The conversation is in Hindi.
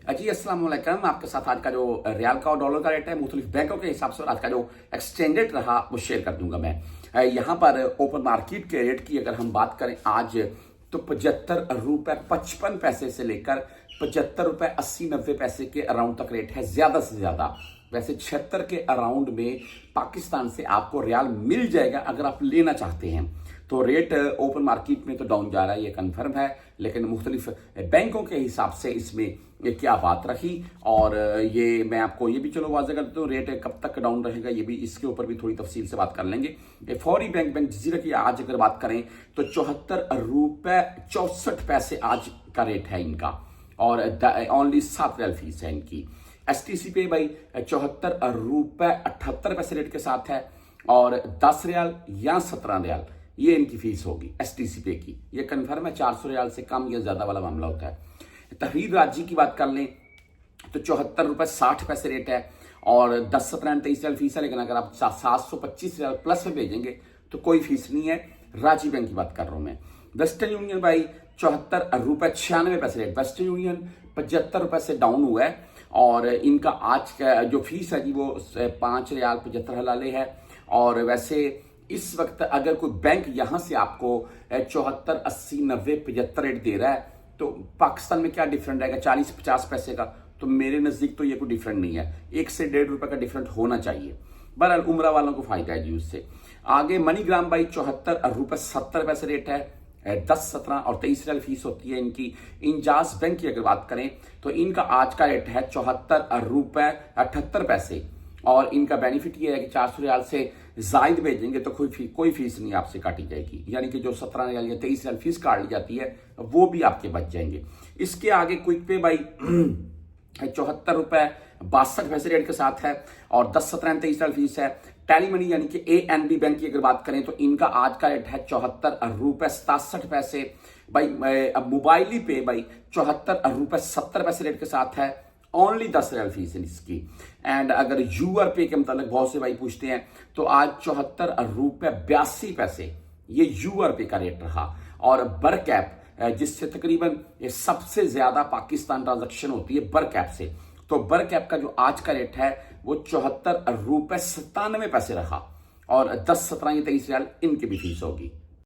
जी अस्सलाम वालेकुम। आपके साथ आज का जो रियाल का और डॉलर का रेट है मुख्तलिफ बैंकों के हिसाब से और आज का जो एक्सचेंज रेट रहा वो शेयर कर दूंगा मैं। यहाँ पर ओपन मार्केट के रेट की अगर हम बात करें आज तो 75 रुपए 55 पैसे से लेकर 75 रुपए 80 90 पैसे के अराउंड तक रेट है, ज्यादा से ज्यादा। वैसे 76 के अराउंड में पाकिस्तान से आपको रियाल मिल जाएगा अगर आप लेना चाहते हैं। तो रेट ओपन मार्केट में तो डाउन जा रहा है, ये कंफर्म है, लेकिन मुख्तलिफ बैंकों के हिसाब से इसमें ये क्या बात रही। और ये मैं आपको ये भी चलो वाज़ेह कर देता हूँ, रेट कब तक डाउन रहेगा ये भी, इसके ऊपर भी थोड़ी तफसील से बात कर लेंगे। फौरी बैंक जजीरा की आज अगर बात करें तो 74 रुपए 64 पैसे आज का रेट है इनका, और ओनली 7 रियाल फीस है इनकी। STC पे भाई 74 रुपए 78 पैसे रेट के साथ है, और 10 रियाल या 17 रियाल ये इनकी फीस होगी STC पे की। ये कन्फर्म है, 400 रियाल से कम या ज्यादा वाला मामला होता है। तहरीर राजी की बात कर लें तो 74 रुपए 60 पैसे रेट है, और 10 17 23 रियाल फीस है, लेकिन अगर आप 725 रियाल प्लस में भेजेंगे तो कोई फीस नहीं है। राजी बैंक की बात कर रहा हूं मैं। वेस्टर्न यूनियन भाई 74 रुपए 96 पैसे रेट, वेस्टर्न यूनियन 75 रुपए से डाउन हुआ है, और इनका आज का जो फीस है जी वो 5 रियाल 75 हलाले है। और वैसे इस वक्त अगर कोई बैंक यहां से आपको 74 80 90 75 रेट दे रहा है तो पाकिस्तान में क्या डिफरेंट रहेगा 40 50 पैसे का, तो मेरे नजदीक तो ये कोई डिफरेंट नहीं है, 1 से 1.5 रुपए का डिफरेंट होना चाहिए। बहरहाल उम्रा वालों को फायदा है जी उससे। आगे मनीग्राम भाई 74 रुपए 70 पैसे रेट है, 10 17 और 23 रियाल फीस होती है इनकी। इंजाज बैंक की अगर बात करें तो इनका आज का रेट है 74 रुपए 78 पैसे, और इनका बेनिफिट ये है कि 400 रियाल से जायद भेजेंगे तो कोई फीस नहीं आपसे काटी जाएगी, यानी कि जो 17 रियाल या 23 रियाल फीस काट ली जाती है वो भी आपके बच जाएंगे। इसके आगे क्विक पे भाई 74 रुपए 62 पैसे रेट के साथ है, और 10 17 23 रियाल फीस है। टैली मनी यानी कि ANB बैंक की अगर बात करें तो इनका आज का रेट है 74 रुपए 67 पैसे भाई। अब मोबाइली पे भाई 74 रुपए 70 पैसे रेट के साथ है, ओनली 10 रियाल फीस है इसकी। एंड अगर यूआर पे के मतलब बहुत से भाई पूछते हैं तो आज 74 रुपए 82 पैसे ये यूआर पे का रेट रहा। और बरकैप जिससे तकरीबन ये सबसे ज्यादा पाकिस्तान ट्रांजैक्शन होती है बरकैप से, तो बरकैप का जो आज का रेट है वो 74 रुपए 97 पैसे रहा, और 10 17 23 रियाल इनकी भी फीस होगी।